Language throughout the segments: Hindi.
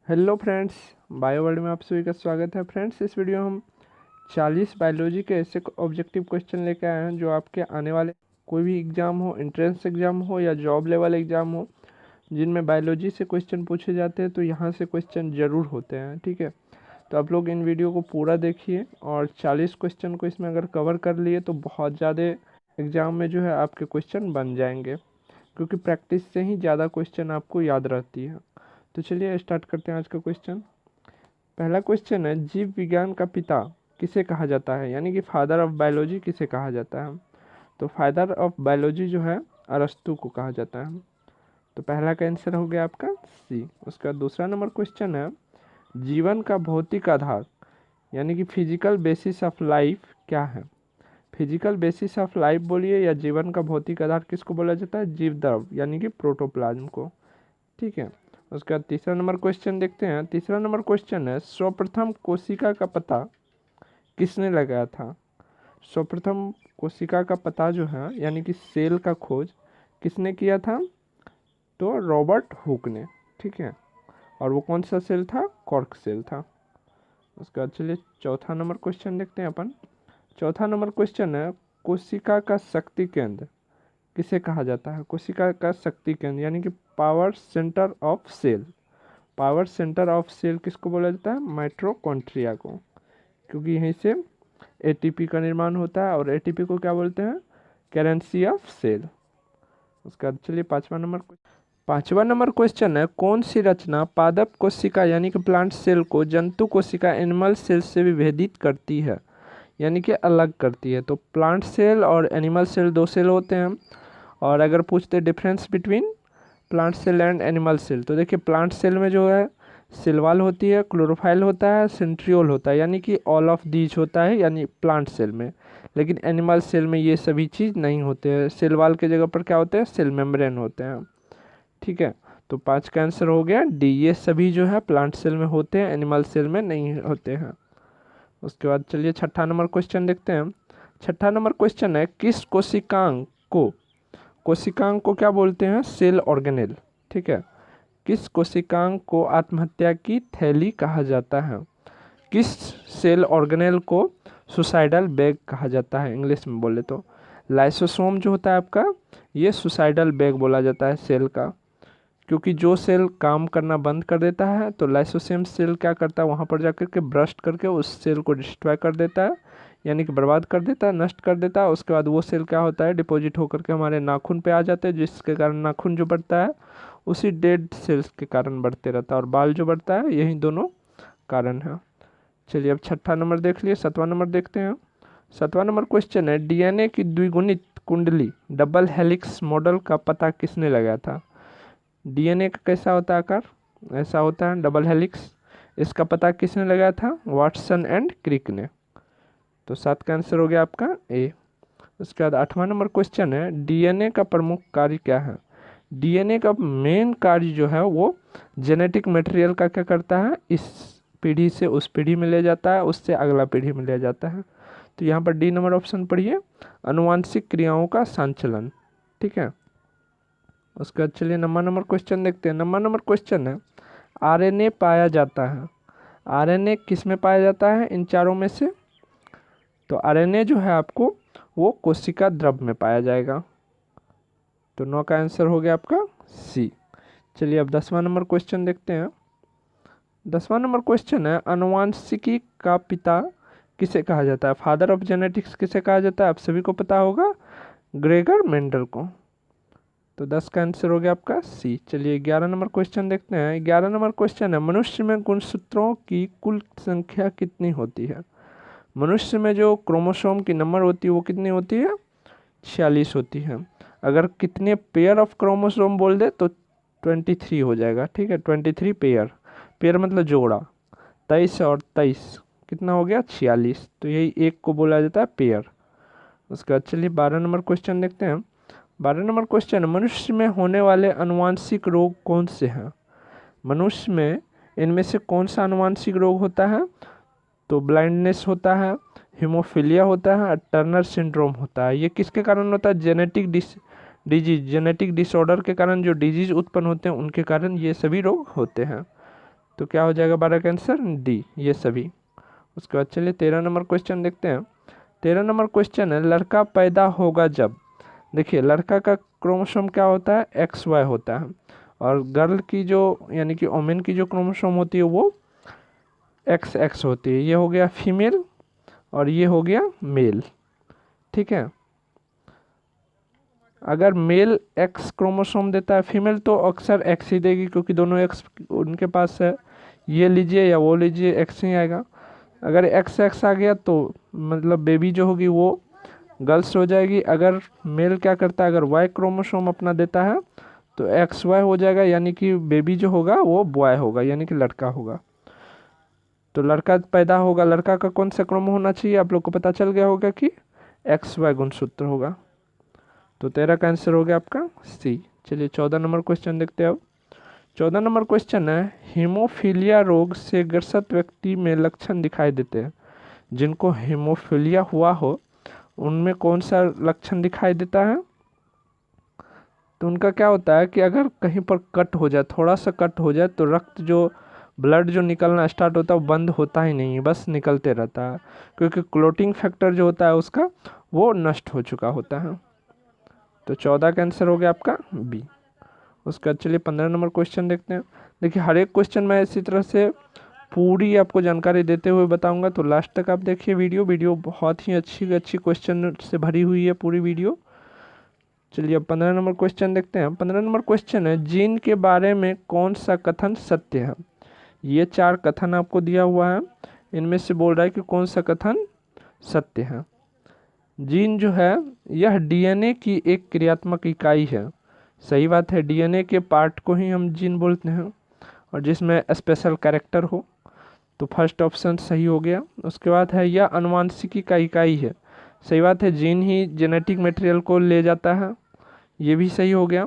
हेलो फ्रेंड्स, बायो वर्ल्ड में आप सभी का स्वागत है। फ्रेंड्स, इस वीडियो में हम 40 बायोलॉजी के ऐसे ऑब्जेक्टिव क्वेश्चन लेकर आए हैं जो आपके आने वाले कोई भी एग्ज़ाम हो, एंट्रेंस एग्ज़ाम हो या जॉब लेवल एग्ज़ाम हो, जिनमें बायोलॉजी से क्वेश्चन पूछे जाते हैं तो यहाँ से क्वेश्चन ज़रूर होते हैं। ठीक है, तो आप लोग इन वीडियो को पूरा देखिए और 40 क्वेश्चन को इसमें अगर कवर कर लिए तो बहुत ज़्यादा एग्ज़ाम में जो है आपके क्वेश्चन बन जाएंगे, क्योंकि प्रैक्टिस से ही ज़्यादा क्वेश्चन आपको याद रहती है। तो चलिए स्टार्ट करते हैं आज का क्वेश्चन। पहला क्वेश्चन है, जीव विज्ञान का पिता किसे कहा जाता है, यानी कि फादर ऑफ बायोलॉजी किसे कहा जाता है। तो फादर ऑफ बायोलॉजी जो है अरस्तु को कहा जाता है। तो पहला का आंसर हो गया आपका सी। उसका दूसरा नंबर क्वेश्चन है, जीवन का भौतिक आधार यानी कि फिजिकल बेसिस ऑफ लाइफ क्या है। फिजिकल बेसिस ऑफ लाइफ बोलिए या जीवन का भौतिक आधार किसको बोला जाता है, जीव द्रव यानी कि प्रोटोप्लाज्म को। ठीक है, उसके बाद तीसरा नंबर क्वेश्चन देखते हैं। तीसरा नंबर क्वेश्चन है, सर्वप्रथम कोशिका का पता किसने लगाया था। सर्वप्रथम कोशिका का पता जो है यानी कि सेल का खोज किसने किया था, तो रॉबर्ट हुक ने। ठीक है, और वो कौन सा सेल था, कॉर्क सेल था। उसके बाद चलिए चौथा नंबर क्वेश्चन देखते हैं अपन। चौथा नंबर क्वेश्चन है, कोशिका का शक्ति केंद्र किसे कहा जाता है। कोशिका का शक्ति केंद्र यानी कि power centre of cell. Power centre of cell किसको बोला जाता है, माइटोकॉन्ड्रिया को, क्योंकि यहीं से एटीपी का निर्माण होता है और एटीपी को क्या बोलते हैं, करेंसी ऑफ सेल। उसका चलिए पांचवा नंबर क्वेश्चन है, कौन सी रचना पादप कोशिका यानी कि प्लांट सेल को जंतु कोशिका एनिमल सेल से विभेदित करती है, यानी कि अलग करती है। तो प्लांट सेल और एनिमल सेल दो सेल होते हैं, और अगर पूछते difference between plant cell and animal cell, तो देखिए प्लांट सेल में जो है सेल वॉल होती है, क्लोरोफाइल होता है, सेंट्रियोल होता है, यानी कि ऑल ऑफ दीज होता है यानी प्लांट सेल में। लेकिन एनिमल सेल में ये सभी चीज़ नहीं होते हैं, सेल वॉल के जगह पर क्या होते हैं, सेल मेम्ब्रेन होते हैं। ठीक है, तो 5 का आंसर हो गया डी, ये सभी जो है प्लांट सेल में होते हैं, एनिमल सेल में नहीं होते हैं। उसके बाद चलिए छठा नंबर क्वेश्चन देखते हैं। छठा नंबर क्वेश्चन है, किस कोशिकांग को क्या बोलते हैं, सेल ऑर्गेनेल। ठीक है, किस कोशिकांग को आत्महत्या की थैली कहा जाता है। किस सेल ऑर्गेनेल को सुसाइडल बैग कहा जाता है, इंग्लिश में बोले तो लाइसोसोम जो होता है आपका, ये सुसाइडल बैग बोला जाता है सेल का, क्योंकि जो सेल काम करना बंद कर देता है तो लाइसोसोम सेल क्या करता है, वहाँ पर जाकर के ब्रस्ट करके उस सेल को डिस्ट्रॉय कर देता है, यानी कि बर्बाद कर देता है, नष्ट कर देता है। उसके बाद वो सेल क्या होता है, डिपॉजिट होकर के हमारे नाखून पे आ जाते हैं, जिसके कारण नाखून जो बढ़ता है उसी डेड सेल्स के कारण बढ़ते रहता है, और बाल जो बढ़ता है यही दोनों कारण है। चलिए अब छठा नंबर देख लिए, सातवां नंबर देखते हैं। सातवां नंबर क्वेश्चन है, डीएनए की द्विगुणित कुंडली डबल हेलिक्स मॉडल का पता किसने लगाया था। डीएनए का कैसा होता है आकार, ऐसा होता है डबल हेलिक्स, इसका पता किसने लगाया था, वाटसन एंड क्रिक ने। तो 7 का आंसर हो गया आपका ए। उसके बाद 8वां नंबर क्वेश्चन है, डीएनए का प्रमुख कार्य क्या है। डीएनए का मेन कार्य जो है वो जेनेटिक मटेरियल का क्या करता है, इस पीढ़ी से उस पीढ़ी में ले जाता है, उससे अगला पीढ़ी में ले जाता है। तो यहाँ पर डी नंबर ऑप्शन पढ़िए, अनुवांशिक क्रियाओं का संचालन। ठीक है, उसके बाद चलिए नंबर क्वेश्चन देखते हैं। नंबर क्वेश्चन है, आरएनए पाया जाता है। आरएनए किस में पाया जाता है इन चारों में से, तो आरएनए जो है आपको वो कोशिका द्रव में पाया जाएगा। तो 9 का आंसर हो गया आपका सी। चलिए अब 10वां नंबर क्वेश्चन देखते हैं। 10वां नंबर क्वेश्चन है, आनुवांशिकी का पिता किसे कहा जाता है, फादर ऑफ जेनेटिक्स किसे कहा जाता है, आप सभी को पता होगा, ग्रेगर मेंडल को। तो 10 का आंसर हो गया आपका सी। चलिए 11 नंबर क्वेश्चन देखते हैं। 11 नंबर क्वेश्चन है, मनुष्य में गुणसूत्रों की कुल संख्या कितनी होती है। मनुष्य में जो क्रोमोसोम की नंबर होती है वो कितनी होती है, 46 होती है। अगर कितने पेयर ऑफ क्रोमोसोम बोल दे तो 23 हो जाएगा। ठीक है, 23 पेयर, पेयर मतलब जोड़ा, 23 और 23 कितना हो गया, 46। तो यही एक को बोला जाता है पेयर। उसके बाद चलिए 12 नंबर क्वेश्चन देखते हैं। 12 नंबर क्वेश्चन, मनुष्य में होने वाले अनुवांशिक रोग कौन से हैं। मनुष्य में इनमें से कौन सा अनुवांशिक रोग होता है, तो ब्लाइंडनेस होता है, हीमोफीलिया होता है, टर्नर सिंड्रोम होता है। ये किसके कारण होता है, जेनेटिक डिसऑर्डर के कारण, जो डिजीज उत्पन्न होते हैं उनके कारण ये सभी रोग होते हैं। तो क्या हो जाएगा 12 का आंसर डी, ये सभी। उसके बाद चलिए 13 नंबर क्वेश्चन देखते हैं। 13 नंबर क्वेश्चन है, लड़का पैदा होगा जब। देखिए लड़का का क्रोमोसोम क्या होता है, XY होता है, और गर्ल की जो यानी कि वोमेन की जो क्रोमोसोम होती है वो XX होती है। ये हो गया फीमेल और ये हो गया मेल, ठीक है। अगर मेल X क्रोमोसोम देता है, फीमेल तो अक्सर X ही देगी क्योंकि दोनों X उनके पास है। ये लीजिए या वो लीजिए, X ही आएगा। अगर XX आ गया तो मतलब बेबी जो होगी वो गर्ल्स हो जाएगी। अगर मेल क्या करता है, अगर Y क्रोमोसोम अपना देता है तो XY हो जाएगा, यानी कि बेबी जो होगा वो बॉय होगा, यानी कि लड़का होगा। तो लड़का पैदा होगा, लड़का का कौन सा क्रोमो होना चाहिए, आप लोग को पता चल गया होगा कि XY गुणसूत्र होगा। तो 13 का आंसर हो गया आपका सी। चलिए 14 नंबर क्वेश्चन देखते हैं अब। 14 नंबर क्वेश्चन है, हीमोफीलिया रोग से ग्रसित व्यक्ति में लक्षण दिखाई देते हैं। जिनको हीमोफीलिया हुआ हो उनमें कौन सा लक्षण दिखाई देता है। तो उनका क्या होता है कि अगर कहीं पर कट हो जाए, थोड़ा सा कट हो जाए, तो रक्त जो ब्लड जो निकलना स्टार्ट होता है वो बंद होता ही नहीं, बस निकलते रहता है, क्योंकि क्लोटिंग फैक्टर जो होता है उसका वो नष्ट हो चुका होता है। तो 14 का आंसर हो गया आपका बी। उसका चलिए 15 नंबर क्वेश्चन देखते हैं। देखिए हर एक क्वेश्चन मैं इसी तरह से पूरी आपको जानकारी देते हुए बताऊंगा, तो लास्ट तक आप देखिए वीडियो बहुत ही अच्छी क्वेश्चन से भरी हुई है पूरी वीडियो। चलिए अब 15 नंबर क्वेश्चन देखते हैं। 15 नंबर क्वेश्चन है, जीन के बारे में कौन सा कथन सत्य है। ये 4 कथन आपको दिया हुआ है, इनमें से बोल रहा है कि कौन सा कथन सत्य है। जीन जो है यह डीएनए की एक क्रियात्मक इकाई है। सही बात है, डीएनए के पार्ट को ही हम जीन बोलते हैं, और जिसमें स्पेशल कैरेक्टर हो, तो फर्स्ट ऑप्शन सही हो गया। उसके बाद है यह आनुवांशिकी का इकाई है। सही बात है, जीन ही जेनेटिक मटेरियल को ले जाता है, ये भी सही हो गया।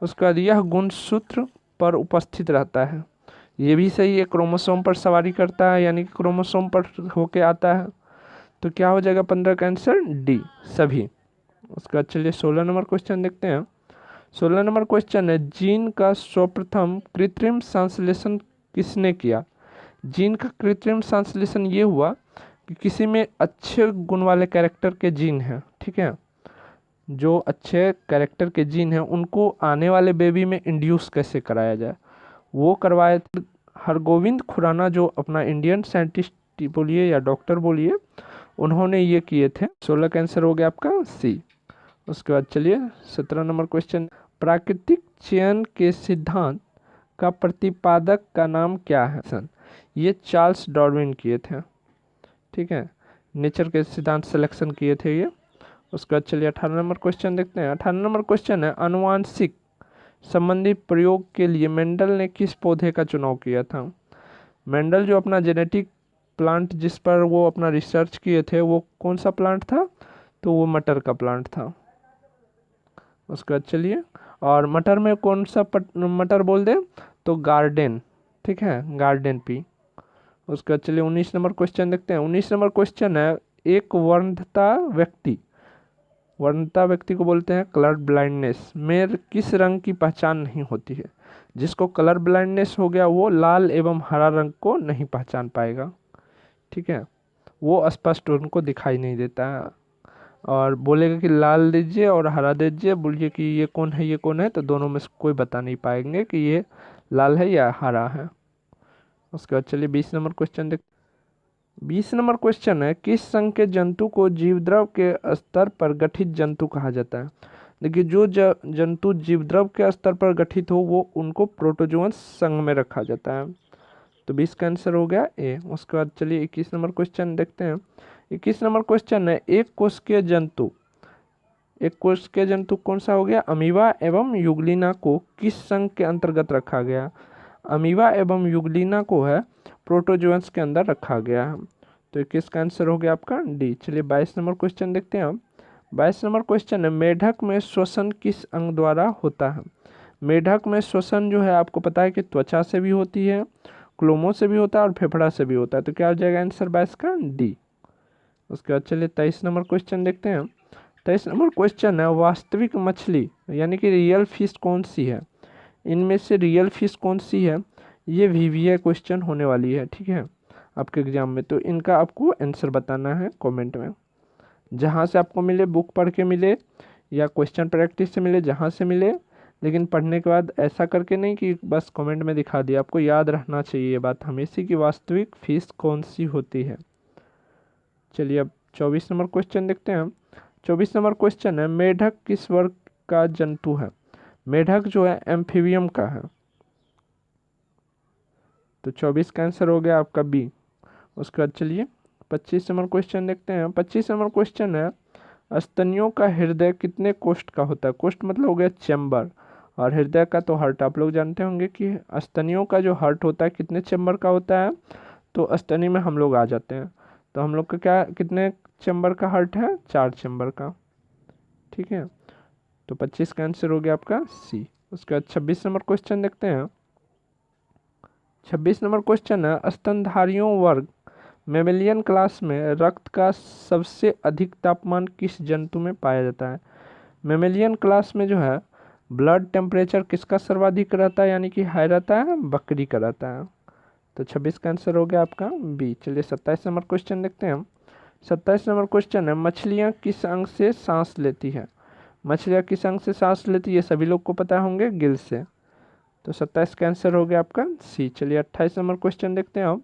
उसके बाद यह गुणसूत्र पर उपस्थित रहता है, ये भी सही है, क्रोमोसोम पर सवारी करता है, यानी कि क्रोमोसोम पर होके आता है। तो क्या हो जाएगा 15 का आंसर डी, सभी। उसके बाद चलिए 16 नंबर क्वेश्चन देखते हैं। 16 नंबर क्वेश्चन है, जीन का सर्वप्रथम कृत्रिम संश्लेषण किसने किया। जीन का कृत्रिम संश्लेषण ये हुआ कि किसी में अच्छे गुण वाले कैरेक्टर के जीन हैं, ठीक है, जो अच्छे कैरेक्टर के जीन हैं उनको आने वाले बेबी में इंड्यूस कैसे कराया जाए, वो करवाए थे हरगोविंद खुराना, जो अपना इंडियन साइंटिस्ट बोलिए या डॉक्टर बोलिए, उन्होंने ये किए थे। 16 का आंसर हो गया आपका सी। उसके बाद चलिए 17 नंबर क्वेश्चन, प्राकृतिक चयन के सिद्धांत का प्रतिपादक का नाम क्या है। ये चार्ल्स डार्विन किए थे, ठीक है, नेचर के सिद्धांत सिलेक्शन किए थे ये। उसके बाद चलिए 18 नंबर क्वेश्चन देखते हैं। 18 नंबर क्वेश्चन है, आनुवांशिक संबंधी प्रयोग के लिए मेंडल ने किस पौधे का चुनाव किया था। मेंडल जो अपना जेनेटिक प्लांट जिस पर वो अपना रिसर्च किए थे वो कौन सा प्लांट था, तो वो मटर का प्लांट था। उसके बाद चलिए, और मटर में कौन सा मटर बोल दे, तो गार्डन, ठीक है, गार्डन पी। उसके बाद चलिए 19 नंबर क्वेश्चन देखते हैं। 19 नंबर क्वेश्चन है, एक वर्णता व्यक्ति को बोलते हैं कलर ब्लाइंडनेस में किस रंग की पहचान नहीं होती है। जिसको कलर ब्लाइंडनेस हो गया वो लाल एवं हरा रंग को नहीं पहचान पाएगा, ठीक है, वो स्पष्ट उनको दिखाई नहीं देता है, और बोलेगा कि लाल दीजिए और हरा दीजिए, बोलिए कि ये कौन है ये कौन है, तो दोनों में से कोई बता नहीं पाएंगे कि ये लाल है या हरा है। उसके बाद चलिए 20 नंबर क्वेश्चन देख। 20 नंबर क्वेश्चन है, किस संघ के जंतु को जीवद्रव के स्तर पर गठित जंतु कहा जाता है। देखिए जो जंतु जीवद्रव के स्तर पर गठित हो वो उनको प्रोटोजोअन संघ में रखा जाता है। तो 20 का आंसर हो गया ए। उसके बाद चलिए 21 नंबर क्वेश्चन देखते हैं। 21 नंबर क्वेश्चन है, एक कोशिकीय जंतु कौन सा हो गया, अमीबा एवं युगलिना को किस संघ के अंतर्गत रखा गया। अमीबा एवं युगलिना को है प्रोटोजोअन्स के अंदर रखा गया है। तो 21 का आंसर हो गया आपका डी। चलिए 22 नंबर क्वेश्चन देखते हैं हम। 22 नंबर क्वेश्चन है, मेढक में श्वसन किस अंग द्वारा होता है। मेढक में श्वसन जो है आपको पता है कि त्वचा से भी होती है, क्लोमों से भी होता है और फेफड़ा से भी होता है। तो क्या हो जाएगा आंसर 22 का डी। उसके बाद चलिए 23 नंबर क्वेश्चन देखते हैं। 23 नंबर क्वेश्चन है, वास्तविक मछली यानी कि रियल फिश कौन सी है। इनमें से रियल फिश कौन सी है, ये VVI क्वेश्चन होने वाली है, ठीक है, आपके एग्जाम में। तो इनका आपको आंसर बताना है कमेंट में, जहाँ से आपको मिले, बुक पढ़ के मिले या क्वेश्चन प्रैक्टिस से मिले, जहाँ से मिले। लेकिन पढ़ने के बाद ऐसा करके नहीं कि बस कमेंट में दिखा दिया, आपको याद रखना चाहिए ये बात हमेशा की वास्तविक फीस कौन सी होती है। चलिए अब 24 नंबर क्वेश्चन देखते हैं। 24 नंबर क्वेश्चन है, मेढक किस वर्ग का जंतु है। मेढक जो है एम्फीबियम का है, तो 24 का आंसर हो गया आपका बी। उसके बाद चलिए 25 नंबर क्वेश्चन देखते हैं। 25 नंबर क्वेश्चन है, स्तनियों का हृदय कितने कोष्ठ का होता है। कोष्ठ मतलब हो गया चैम्बर, और हृदय का तो हार्ट। आप लोग जानते होंगे कि स्तनियों का जो हार्ट होता है कितने चैम्बर का होता है, तो स्तनी में हम लोग आ जाते हैं। तो हम लोग का क्या कितने चैम्बर का हार्ट है, 4 चैम्बर का, ठीक है। तो 25 का आंसर हो गया आपका सी। उसके बाद 26 नंबर क्वेश्चन देखते हैं। 26 नंबर क्वेश्चन है, स्तनधारियों वर्ग मेमेलियन क्लास में रक्त का सबसे अधिक तापमान किस जंतु में पाया जाता है। मेमेलियन क्लास में जो है ब्लड टेम्परेचर किसका सर्वाधिक रहता है, यानी कि हाई रहता है, बकरी का रहता है। तो 26 का आंसर हो गया आपका बी। चलिए 27 नंबर क्वेश्चन देखते हैं हम। 27 नंबर क्वेश्चन है, मछलियाँ किस अंग से सांस लेती है। मछलियाँ किस अंग से सांस लेती है, सभी लोग को पता होंगे, गिल से। तो 27 का आंसर हो गया आपका सी। चलिए 28 नंबर क्वेश्चन देखते हैं हम।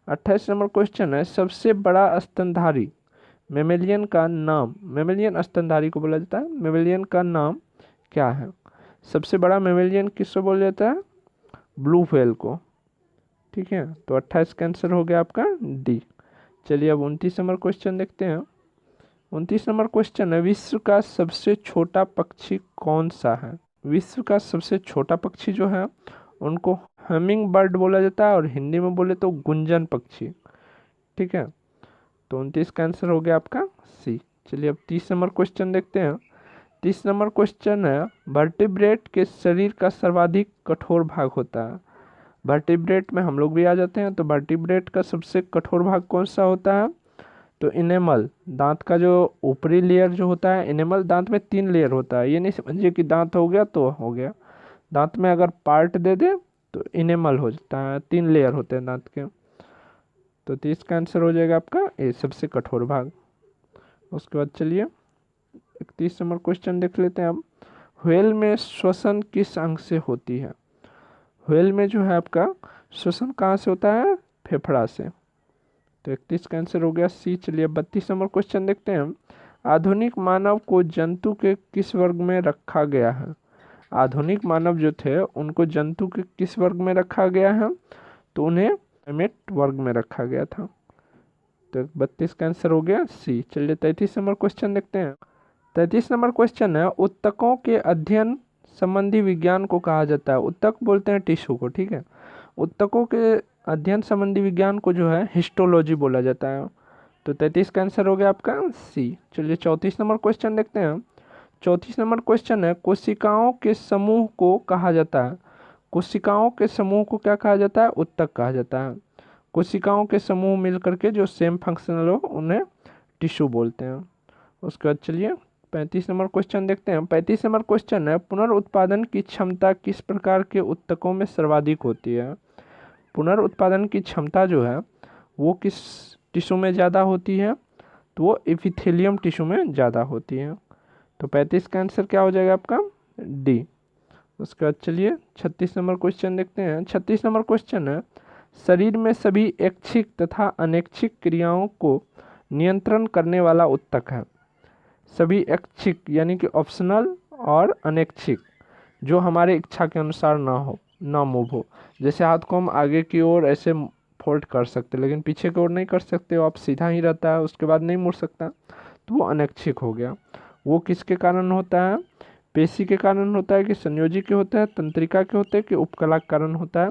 28 नंबर क्वेश्चन है, सबसे बड़ा स्तनधारी मेमेलियन का नाम। मेमेलियन स्तनधारी को बोला जाता है, मेमेलियन का नाम क्या है। सबसे बड़ा मेमेलियन किसको बोला जाता है, ब्लू व्हेल को, ठीक है। तो 28 का आंसर हो गया आपका डी। चलिए अब 29 नंबर क्वेश्चन देखते हैं। 29 नंबर क्वेश्चन है, विश्व का सबसे छोटा पक्षी कौन सा है। विश्व का सबसे छोटा पक्षी जो है उनको हमिंग बर्ड बोला जाता है, और हिंदी में बोले तो गुंजन पक्षी, ठीक है। तो 29 का आंसर हो गया आपका सी। चलिए अब 30 नंबर क्वेश्चन देखते हैं। 30 नंबर क्वेश्चन है, वर्टिब्रेट के शरीर का सर्वाधिक कठोर भाग होता है। वर्टिब्रेट में हम लोग भी आ जाते हैं। तो वर्टिब्रेट का सबसे कठोर भाग कौन सा होता है, तो इनेमल, दांत का जो ऊपरी लेयर जो होता है। इनेमल दांत में 3 लेयर होता है, ये नहीं समझिए कि दांत हो गया तो हो गया। दांत में अगर पार्ट दे दे तो इनेमल हो जाता है, 3 लेयर होते हैं दांत के। तो 30 का आंसर हो जाएगा आपका ए, सबसे कठोर भाग। उसके बाद चलिए 31 नंबर क्वेश्चन देख लेते हैं अब। व्हेल में श्वसन किस अंग से होती है। व्हेल में जो है आपका श्वसन कहाँ से होता है, फेफड़ा से। तो 31 का आंसर हो गया सी। चलिए 32 नंबर क्वेश्चन देखते हैं हम। आधुनिक मानव को जंतु के किस वर्ग में रखा गया है। आधुनिक मानव जो थे उनको जंतु के किस वर्ग में रखा गया है, तो उन्हें प्राइमेट वर्ग में रखा गया था। तो 32 का आंसर हो गया सी। चलिए 33 नंबर क्वेश्चन देखते हैं। 33 नंबर क्वेश्चन है, उत्तकों के अध्ययन संबंधी विज्ञान को कहा जाता है। उत्तक बोलते हैं टिश्यू को, ठीक है। उत्तकों के अध्ययन संबंधी विज्ञान को जो है हिस्टोलॉजी बोला जाता है। तो 33 का आंसर हो गया आपका सी। चलिए 34 नंबर क्वेश्चन देखते हैं। 34 नंबर क्वेश्चन है, कोशिकाओं के समूह को कहा जाता है। कोशिकाओं के समूह को क्या कहा जाता है, उत्तक कहा जाता है। कोशिकाओं के समूह मिलकर के जो सेम फंक्शनल हो उन्हें टिश्यू बोलते हैं। उसके बाद चलिए 35 नंबर क्वेश्चन देखते हैं। 35 नंबर क्वेश्चन है, पुनर्उत्पादन की क्षमता किस प्रकार के उत्तकों में सर्वाधिक होती है। पुनर्उत्पादन की क्षमता जो है वो किस टिश्यू में ज़्यादा होती है, तो वो एपिथेलियम टिश्यू में ज़्यादा होती है। तो 35 का आंसर क्या हो जाएगा आपका डी। उसके बाद चलिए 36 नंबर क्वेश्चन देखते हैं। 36 नंबर क्वेश्चन है, शरीर में सभी ऐच्छिक तथा अनैच्छिक क्रियाओं को नियंत्रण करने वाला उत्तक है। सभी ऐच्छिक यानी कि ऑप्शनल, और अनैच्छिक जो हमारे इच्छा के अनुसार ना मूव हो। जैसे हाथ को हम आगे की ओर ऐसे फोल्ड कर सकते, लेकिन पीछे की ओर नहीं कर सकते, आप सीधा ही रहता है, उसके बाद नहीं मुड़ सकता, तो वो अनैच्छिक हो गया। वो किसके कारण होता है, पेशी के कारण होता है, कि संयोजी के होते हैं, तंत्रिका के होते हैं, कि उपकला के कारण होता है,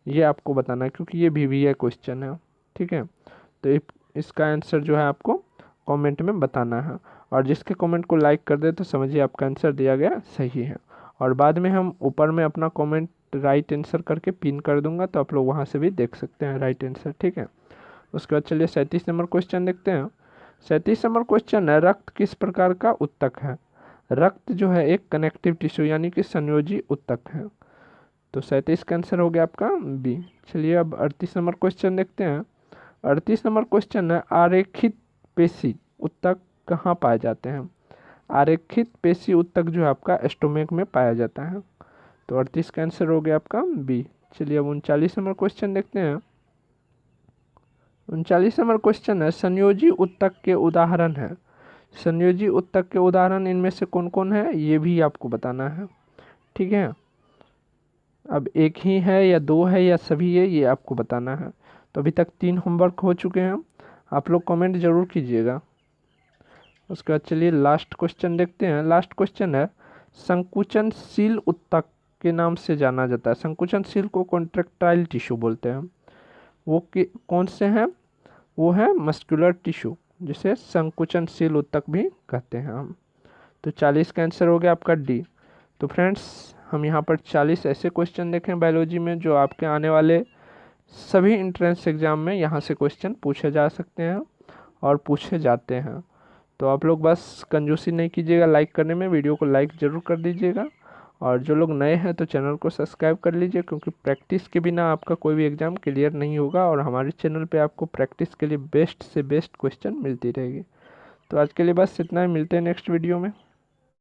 ये आपको बताना है, क्योंकि ये VVI क्वेश्चन है, ठीक है। तो इसका आंसर जो है आपको कमेंट में बताना है, और जिसके कमेंट को लाइक कर दे तो समझिए आपका आंसर दिया गया सही है। और बाद में हम ऊपर में अपना कमेंट राइट आंसर करके पिन कर दूंगा, तो आप लोग वहाँ से भी देख सकते हैं राइट आंसर, ठीक है। उसके बाद चलिए 37 नंबर क्वेश्चन देखते हैं। 37 नंबर क्वेश्चन है, रक्त किस प्रकार का उत्तक है। रक्त जो है एक कनेक्टिव टिश्यू यानी कि संयोजी उत्तक है। तो 37 का आंसर हो गया आपका बी। चलिए अब 38 नंबर क्वेश्चन देखते हैं। 38 नंबर क्वेश्चन है, आरेखित पेशी ऊतक कहाँ पाए जाते हैं? आरेखित पेशी ऊतक जो है आपका स्टोमक में पाया जाता है। तो 38 का आंसर हो गया आपका बी। चलिए अब 39 नंबर क्वेश्चन देखते हैं। 39 नंबर क्वेश्चन है, संयोजी ऊतक के उदाहरण है। संयोजी ऊतक के उदाहरण इनमें से कौन कौन है ये भी आपको बताना है, ठीक है। अब एक ही है या दो है या सभी है ये आपको बताना है। तो अभी तक 3 होमवर्क हो चुके हैं, आप लोग कमेंट जरूर कीजिएगा। उसके बाद चलिए लास्ट क्वेश्चन देखते हैं। लास्ट क्वेश्चन है, संकुचनशील ऊतक के नाम से जाना जाता है। संकुचनशील को कॉन्ट्रैक्टाइल टिश्यू बोलते हैं। वो कौन से हैं? वो है मस्कुलर टिश्यू, जिसे संकुचनशील ऊतक भी कहते हैं हम। तो 40 का आंसर हो गया आपका डी। तो फ्रेंड्स हम यहाँ पर 40 ऐसे क्वेश्चन देखें बायोलॉजी में जो आपके आने वाले सभी इंट्रेंस एग्जाम में यहाँ से क्वेश्चन पूछे जा सकते हैं और पूछे जाते हैं। तो आप लोग बस कंजूसी नहीं कीजिएगा लाइक करने में, वीडियो को लाइक ज़रूर कर दीजिएगा। और जो लोग नए हैं तो चैनल को सब्सक्राइब कर लीजिए, क्योंकि प्रैक्टिस के बिना आपका कोई भी एग्ज़ाम क्लियर नहीं होगा और हमारे चैनल पे आपको प्रैक्टिस के लिए बेस्ट से बेस्ट क्वेश्चन मिलती रहेगी। तो आज के लिए बस इतना ही, मिलते हैं नेक्स्ट वीडियो में।